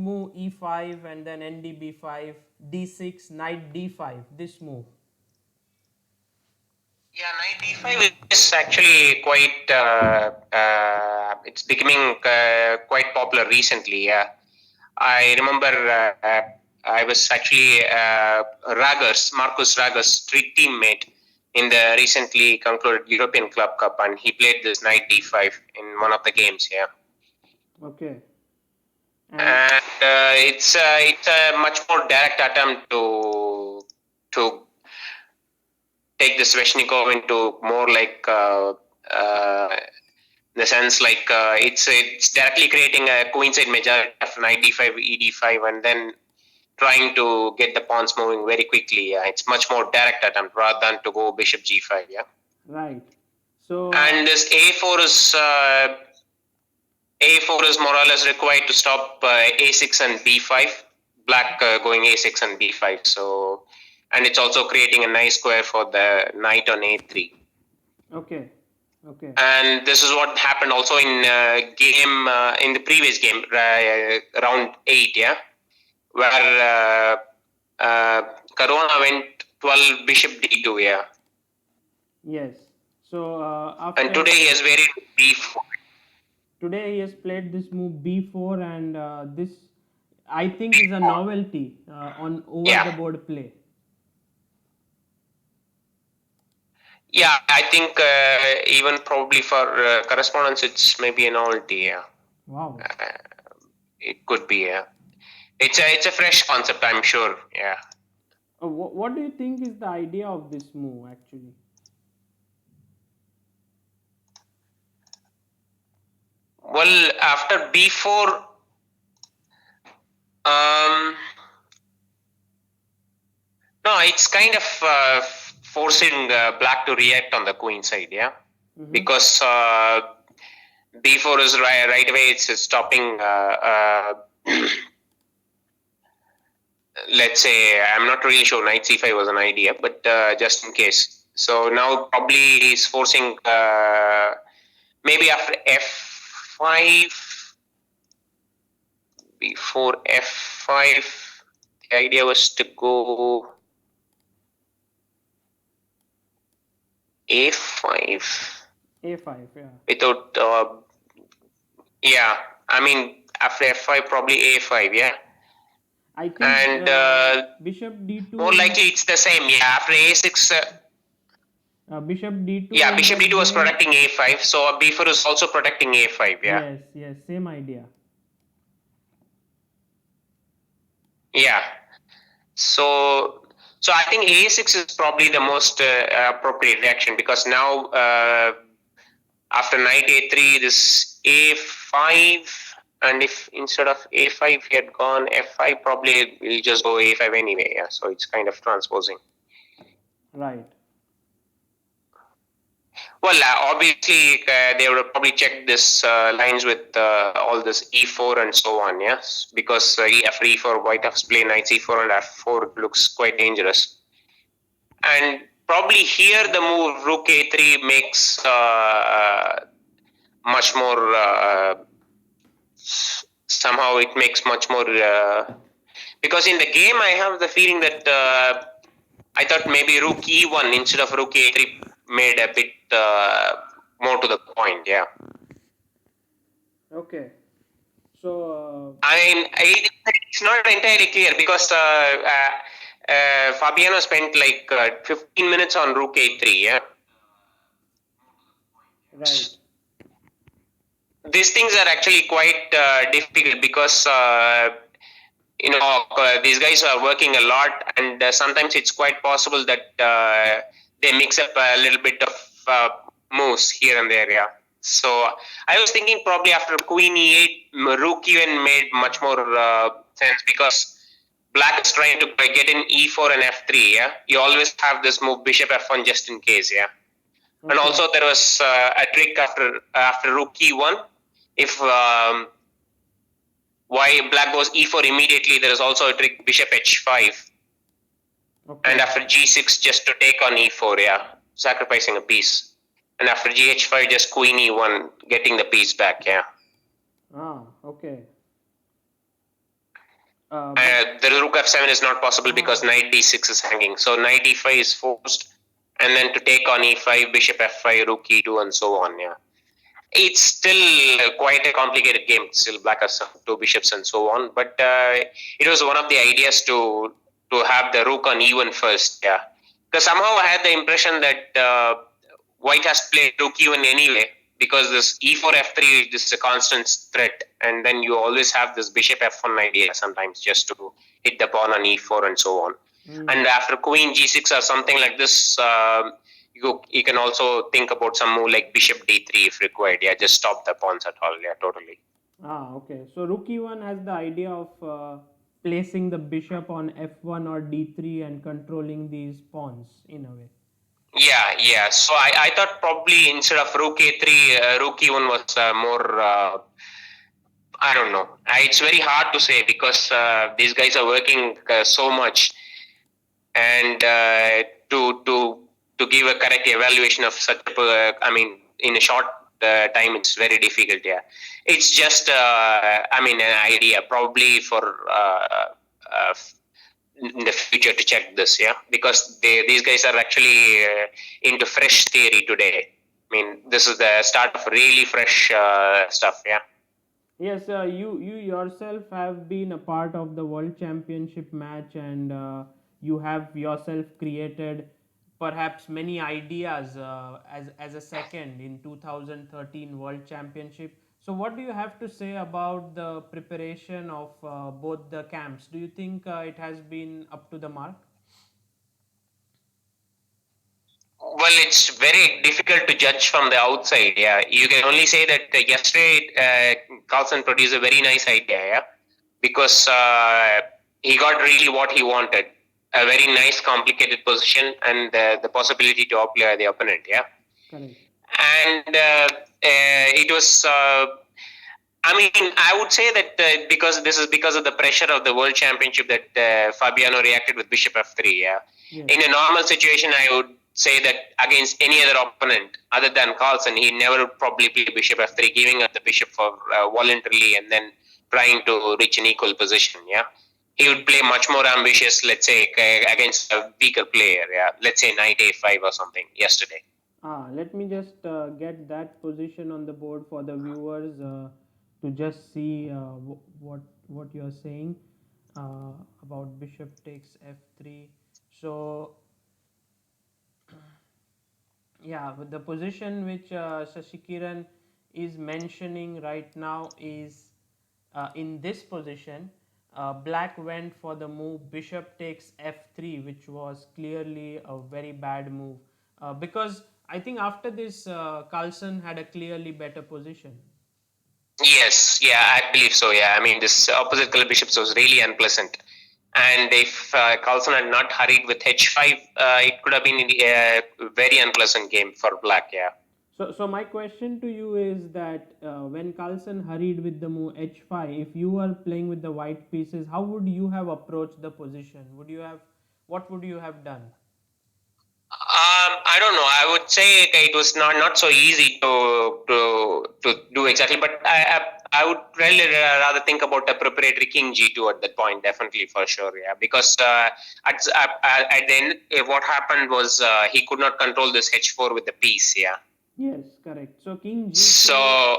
move e5 and then ndb5, d6, knight d5, this move. Yeah, knight d5 is actually quite, it's becoming quite popular recently. Yeah, I remember I was actually Marcus Rager's teammate in the recently concluded European Club Cup, and he played this knight d5 in one of the games. Yeah. Okay. And it's a much more direct attempt to take the Sveshnikov into more like in the sense like it's directly creating a queenside majority after knight d5, ed5, and then trying to get the pawns moving very quickly. Yeah, it's much more direct attempt rather than to go bishop g5. Yeah. Right. So. And this a4 is more or less required to stop a6 and b5. Black going a6 and b5. So, and it's also creating a nice square for the knight on a3. Okay. Okay. And this is what happened also in in the previous game, round 8, yeah, where Caruana went 12 bishop d2, yeah. Yes. So after. And today he has varied b4. Today he has played this move b4, and this I think is a novelty on over the board play. Yeah, I think even probably for correspondence, it's maybe a novelty. Yeah. Wow. It could be. Yeah. It's a fresh concept, I'm sure. Yeah. What do you think is the idea of this move actually? Well, after b4, no, it's kind of forcing black to react on the queen side, yeah, because b4 is right away. It's stopping. Let's say I'm not really sure knight c5 was an idea, but just in case. So now probably he's forcing maybe after f5, before f5, the idea was to go a5. A5, yeah. Without, yeah, I mean after f5 probably a5, yeah. I think bishop d2. More likely it's the same, yeah. After a6. Bishop d2. Yeah, bishop d2 was protecting a5, so b4 is also protecting a5. Yeah. Yes, yes, same idea. Yeah. So I think a6 is probably the most appropriate reaction, because now after knight a3, this a5, and if instead of a5 he had gone f5, probably we'll just go a5 anyway. Yeah. So it's kind of transposing. Right. Well, obviously they would have probably checked this lines with all this e4 and so on, yes, because after e4, white has played knight c4 and f4 looks quite dangerous. And probably here the move rook a3 makes much more. Somehow it makes much more because in the game I have the feeling that I thought maybe rook e1 instead of rook a3 made a bit more to the point, yeah. Okay. So I mean, it's not entirely clear because Fabiano spent like 15 minutes on rook a3, yeah. Right. These things are actually quite difficult because these guys are working a lot, and sometimes it's quite possible that they mix up a little bit of moves here and there, yeah. So I was thinking probably after queen e8, rook even made much more sense, because black is trying to get in e4 and f3, yeah. You always have this move bishop f1 just in case, yeah. Okay. And also there was a trick after rook e1. If why black goes e4 immediately, there is also a trick bishop h5. Okay. And after g6 just to take on e4, yeah, sacrificing a piece. And after gh5 just queen e1, getting the piece back, yeah. Okay. The rook f7 is not possible because knight d6 is hanging. So knight e5 is forced, and then to take on e5, bishop f5, rook e2, and so on. Yeah, it's still quite a complicated game. Still, black has two bishops and so on. But it was one of the ideas to have the rook on e1 first. Yeah, because somehow I had the impression that white has played rook e1 anyway, because this e4 f3, this is a constant threat, and then you always have this bishop f1 idea sometimes just to hit the pawn on e4 and so on. And after queen g6 or something like this, you can also think about some move like bishop d3 if required. Yeah, just stop the pawns at all. Yeah, totally. Okay. So rook e1 has the idea of placing the bishop on f1 or d3 and controlling these pawns in a way. Yeah. So I thought probably instead of rook a3, rook e1 was more. I don't know. It's very hard to say because these guys are working so much, and to give a correct evaluation of such. In a short time, it's very difficult. Yeah, it's just an idea probably for in the future to check this. Yeah, because these guys are actually into fresh theory today. I mean, this is the start of really fresh stuff. Yeah. Yes, you yourself have been a part of the World Championship match, and you have yourself created perhaps many ideas as a second in 2013 World Championship. So, what do you have to say about the preparation of both the camps? Do you think it has been up to the mark? Well, it's very difficult to judge from the outside. Yeah, you can only say that yesterday Carlsen produced a very nice idea. Yeah, because he got really what he wanted, a very nice, complicated position, and the possibility to outplay the opponent. Yeah, Correct. and it was. I would say that because this is because of the pressure of the World Championship that Fabiano reacted with Bishop f3. Yeah, in a normal situation, I would say that against any other opponent other than Carlsen, he never would probably play Bishop f3, giving up the bishop for voluntarily and then trying to reach an equal position. Yeah, he would play much more ambitious. Let's say against a weaker player. Yeah, let's say knight a5 or something yesterday. Let me just get that position on the board for the viewers to just see what you are saying about bishop takes f3. So yeah, but the position which Sasikiran is mentioning right now is in this position. Black went for the move bishop takes f3, which was clearly a very bad move because I think after this Carlsen had a clearly better position. Yes, yeah, I believe so. Yeah, I mean, this opposite color bishops was really unpleasant. And if Carlsen had not hurried with h5, it could have been a very unpleasant game for black. Yeah. So my question to you is that when Carlsen hurried with the move h5, if you were playing with the white pieces, how would you have approached the position? What would you have done? I don't know. I would say it was not so easy to do exactly, but I would really rather think about a preparatory king g2 at that point, definitely for sure. Yeah, because at the end, what happened was he could not control this h4 with the piece. Yeah. Yes, correct. So king g2. So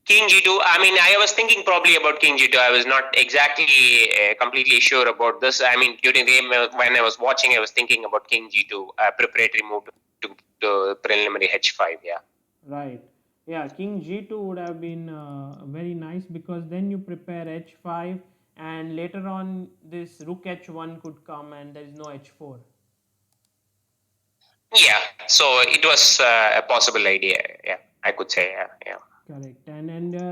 King G2. I mean, I was thinking probably about King G2. I was not exactly completely sure about this. I mean, during the game when I was watching, I was thinking about King G2, preparatory move to preliminary H5. Yeah. Right. Yeah, king g2 would have been very nice because then you prepare h5 and later on this rook h1 could come and there is no h4. Yeah. So it was a possible idea. Yeah, I could say. Yeah. Correct, and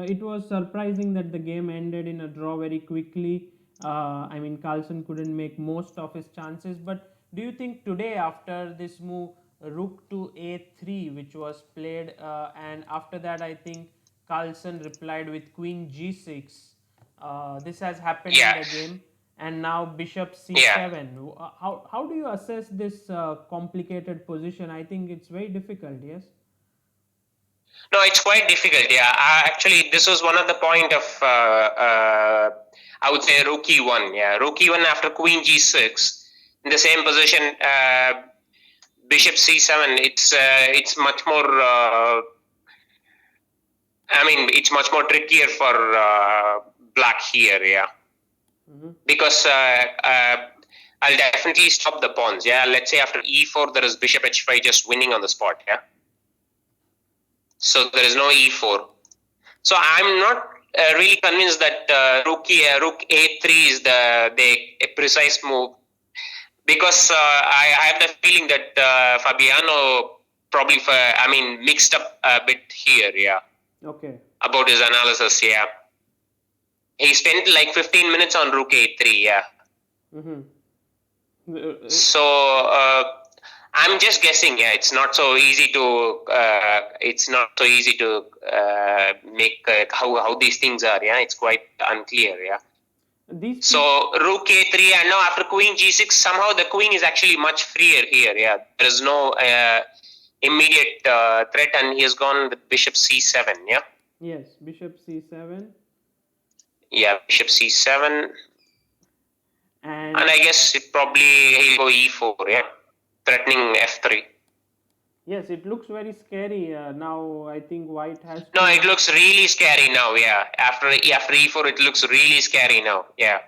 it was surprising that the game ended in a draw very quickly. I mean, Carlsen couldn't make most of his chances. But do you think today, after this move, rook to a3, which was played, and after that, I think Carlsen replied with queen g6. This has happened in the game, and now bishop c7. How do you assess this complicated position? I think it's very difficult. Yes. No, it's quite difficult. Yeah, actually, this was one of the point of I would say rook e1. Yeah, rook e1 after queen g6 in the same position. Bishop c7. It's much more. It's much more trickier for black here. Yeah, because I'll definitely stop the pawns. Yeah, let's say after e4 there is bishop h5 just winning on the spot. Yeah, so there is no e4. So I'm not really convinced that rook a3 is the precise move, because I have the feeling that Fabiano probably mixed up a bit here. Yeah. Okay. About his analysis. Yeah. He spent like 15 minutes on rook a3. Yeah. So I'm just guessing. Yeah, it's not so easy to make how these things are. Yeah, it's quite unclear. Yeah. So rook a3, and now after queen g6, somehow the queen is actually much freer here. Yeah, there is no immediate threat, and he has gone with bishop c7. Yeah. Yes, bishop c7. Yeah, bishop c7. And I guess he'll go e4, yeah, threatening f3. Yes, it looks very scary. Now I think white has. No, it looks really scary now. Yeah, after e4, it looks really scary now. Yeah.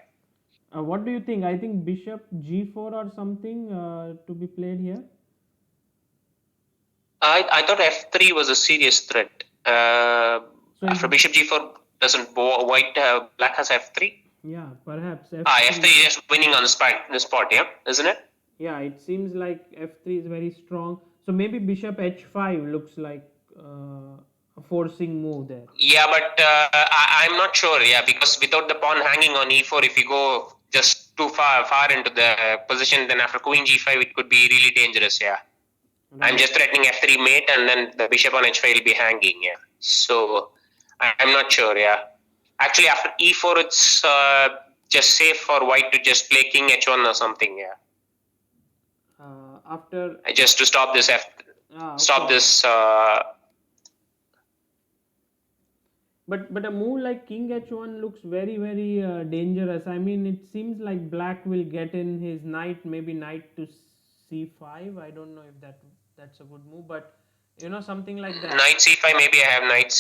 What do you think? I think bishop g4 or something to be played here. I thought f3 was a serious threat. So after bishop g4, doesn't white black has f3? Yeah, perhaps f3. F3 is just winning on the spot, yeah, isn't it? Yeah, it seems like f3 is very strong. So maybe bishop h5 looks like a forcing move there. Yeah, but I'm not sure. Yeah, because without the pawn hanging on e4, if you go just too far into the position, then after queen g5, it could be really dangerous. Yeah. Right. I'm just threatening f3 mate, and then the bishop on h5 will be hanging. Yeah. So I'm not sure. Yeah. Actually, after e4, it's just safe for white to just play king h1 or something. Yeah. After just to stop this stop this. But a move like king h1 looks very dangerous. I mean, it seems like black will get in his knight, maybe knight to c5. I don't know if that's a good move, but something like that. Knight c5, maybe I have knight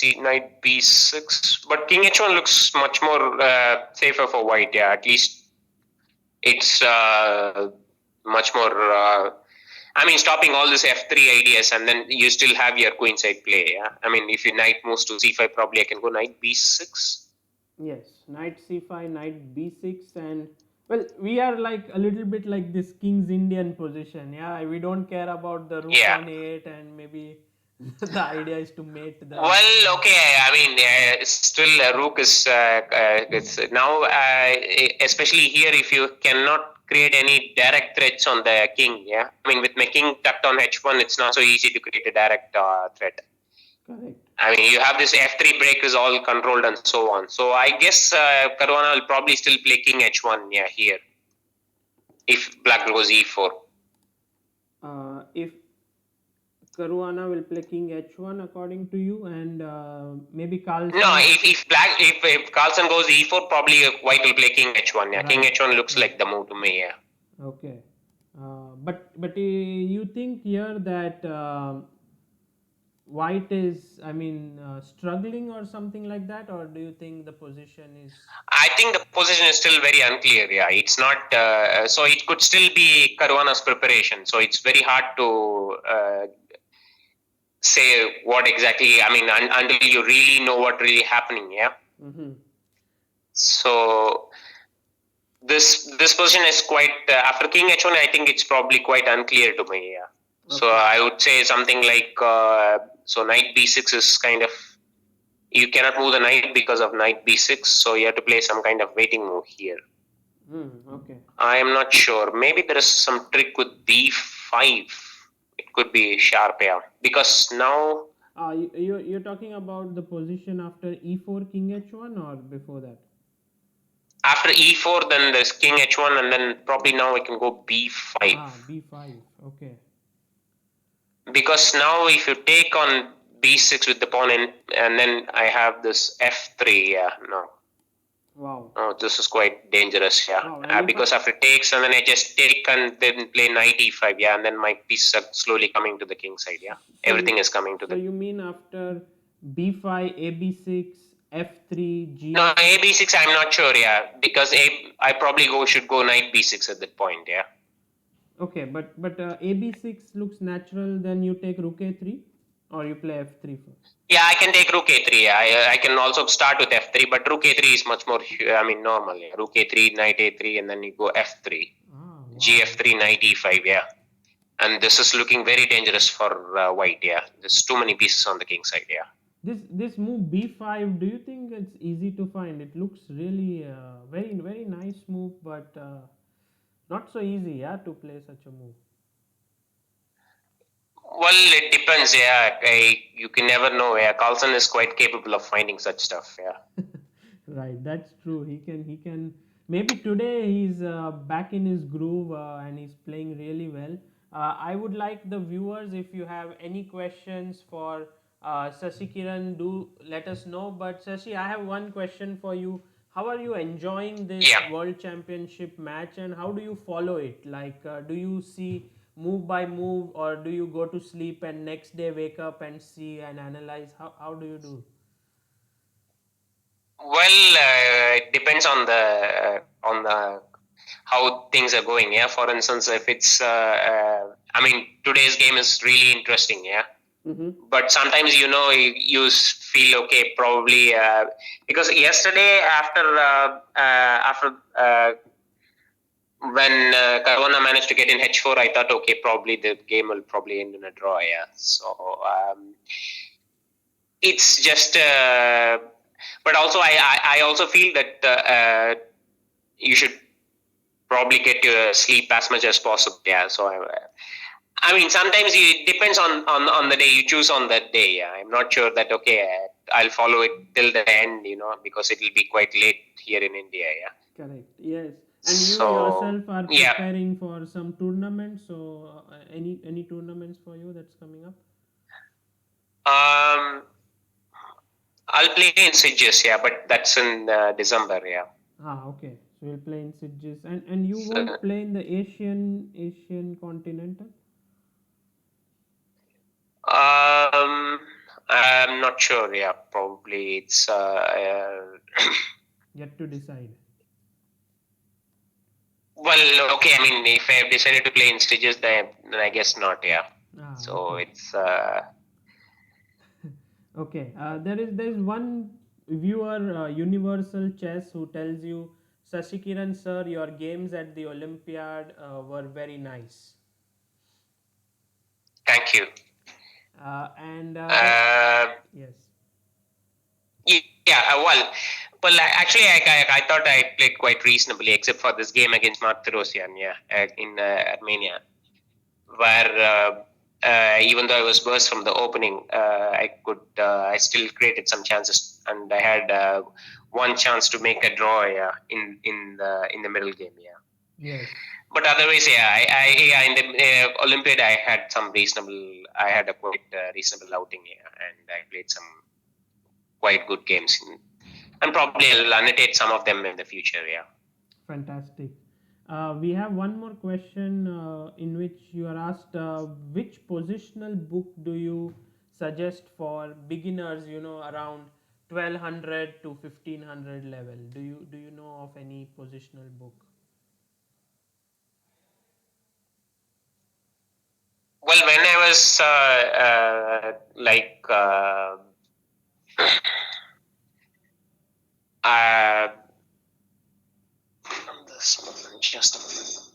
b6, but king h1 looks much more safer for white. Yeah, at least it's much more. Stopping all this f3 ideas, and then you still have your queenside play. Yeah, if your knight moves to c5, probably I can go knight b6. Yes, knight c5, knight b6, and well, we are like a little bit like this king's Indian position. Yeah, we don't care about the rook on a8, and maybe the idea is to mate the. Well, okay. Still rook is it's now, especially here, if you cannot create any direct threats on the king. Yeah, with my king tucked on h1, it's not so easy to create a direct threat. Correct. You have this f3 break is all controlled and so on. So I guess Caruana will probably still play king h1. Yeah, here. If black goes e4. If Caruana will play king h1 according to you, and maybe Carlsen. No, if Carlsen goes e4, probably white will play king h1. Yeah, right. King h1 looks like the move to me. Yeah. Okay, but you think here that white is struggling or something like that, or do you think the position is? I think the position is still very unclear. Yeah, it's not. So it could still be Caruana's preparation. So it's very hard to say what exactly. Until you really know what really happening. Yeah. Mm-hmm. So this position is quite after king h1. I think it's probably quite unclear to me. Yeah. Okay. So I would say something like so knight b6 is kind of, you cannot move the knight because of knight b6. So you have to play some kind of waiting move here. Okay. I am not sure. Maybe there is some trick with b5. It could be sharp, yeah. Because now. You're talking about the position after e4 king h1 or before that? After e4, then there's king h1, and then probably now I can go b5. B5. Okay. Because now if you take on b6 with the pawn in, and then I have this f3. Yeah, no. Wow. Oh, this is quite dangerous, yeah. Wow. And if I, Because after takes and then I just take and then play knight e5, yeah, and then my pieces are slowly coming to the king side, yeah. so Everything you is coming to so the. you mean after b5, ab6, f3, No, gf. a b6, I'm not sure, yeah, because I probably should go knight b6 at that point, yeah. Okay, but ab6 looks natural. Then you take rook a3, or you play f3 first. Yeah, I can take rook a3. I can also start with f3, but rook a3 is much more, I mean, normal. Yeah. Rook a3, knight a3, and then you go f3, Ah, wow. gf3, knight e5. Yeah, and this is looking very dangerous for white. Yeah, there's too many pieces on the king side. Yeah. This move b5. Do you think it's easy to find? It looks really very nice move, but not so easy. Yeah, to play such a move. Well, it depends. Yeah, you can never know. Yeah, Carlsen is quite capable of finding such stuff. Yeah. Right, that's true. He can maybe today he's back in his groove and he's playing really well. I would like the viewers, if you have any questions for Sasikiran, do let us know. But Sasi, I have one question for you. How are you enjoying this Yeah. World Championship match, and how do you follow it? Like, do you see move by move, or do you go to sleep and next day wake up and see and analyze? How do you do? Well, it depends on the how things are going. Yeah. For instance, if it's I mean, today's game is really interesting. Yeah. Mm-hmm. But sometimes you feel okay probably because yesterday after when Caruana managed to get in h4, I thought okay, probably the game will probably end in a draw. Yeah. So it's just but also I also feel that you should probably get your sleep as much as possible. Yeah. So I mean, sometimes it depends on the day you choose on that day. Yeah. I'm not sure that okay, I'll follow it till the end, because it will be quite late here in India. Yeah. Correct. Yes. And you So yourself are yeah, preparing for some tournaments. So any tournaments for you that's coming up? um, I'll play in Sitges. Yeah, but that's in December. Yeah. Ah, okay. So you'll play in Sitges, and you won't So, play in the Asian Continental. I'm not sure. Yeah, probably it's Yet to decide. well, okay. I mean, if I have decided to play in Sitges, then I guess not. Yeah. Ah, So okay. it's Okay. There is one viewer, Universal Chess, who tells you, Sasikiran sir, your games at the Olympiad were very nice. thank you. And Uh, yes. yeah. Well, actually, I thought I played quite reasonably, except for this game against Martirosyan, yeah, in Armenia, where even though I was burst from the opening, I still created some chances, and I had one chance to make a draw, yeah, in the middle game, yeah. Yes. But otherwise, yeah, yeah, in the Olympiad, I had a quite reasonable outing, yeah, and I played some quite good games, and probably I'll annotate some of them in the future, yeah. Fantastic. We have one more question in which you are asked, which positional book do you suggest for beginners, around 1200 to 1500 level? Do you know of any positional book? Well, when I was like uh, just a moment.